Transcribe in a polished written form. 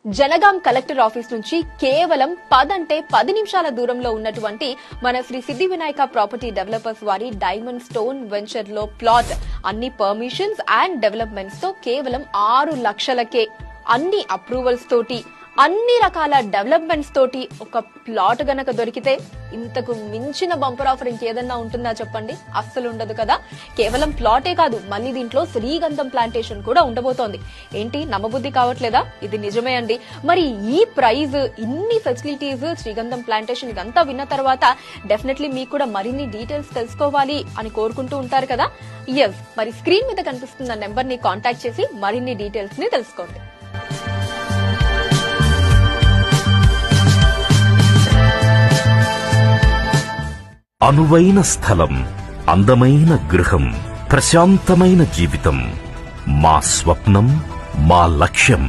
Jangaon collector office నుంచి కేవలం 10 నిమిషాల దూరంలో ఉన్నటువంటి మన శ్రీ సిద్ధి వినాయక ప్రాపర్టీ డెవలపర్స్ వారి డైమండ్ స్టోన్ వెంచర్ లో ప్లాట్ అన్ని పర్మిషన్స్ అండ్ డెవలప్మెంట్స్ తో కేవలం 6 లక్షలకే అన్ని అప్రూవల్స్ తోటి అన్ని రకాల డెవలప్మెంట్స్ తోటి ఒక ప్లాట్ గనక దొరికితే ఇంతకు మించిన బంపర్ ఆఫర్ ఇంకేదన్నా ఉంటుందా చెప్పండి? అస్సలు ఉండదు కదా. కేవలం ప్లాటే కాదు, మళ్ళీ దీంట్లో శ్రీగంధం ప్లాంటేషన్ కూడా ఉండబోతోంది. ఏంటి నమ్మబుద్ధి కావట్లేదా? ఇది నిజమే అండి. మరి ఈ ప్రైజ్, ఇన్ని ఫెసిలిటీస్, శ్రీగంధం ప్లాంటేషన్ ఇదంతా విన్న తర్వాత డెఫినెట్లీ మీకు కూడా మరిన్ని డీటెయిల్స్ తెలుసుకోవాలి అని కోరుకుంటూ ఉంటారు కదా. ఎస్, మరి స్క్రీన్ మీద కనిపిస్తున్న నెంబర్ ని కాంటాక్ట్ చేసి మరిన్ని డీటెయిల్స్ ని తెలుసుకోండి. అనువైన స్థలం, అందమైన గృహం, ప్రశాంతమైన జీవితం మా స్వప్నం, మా లక్ష్యం.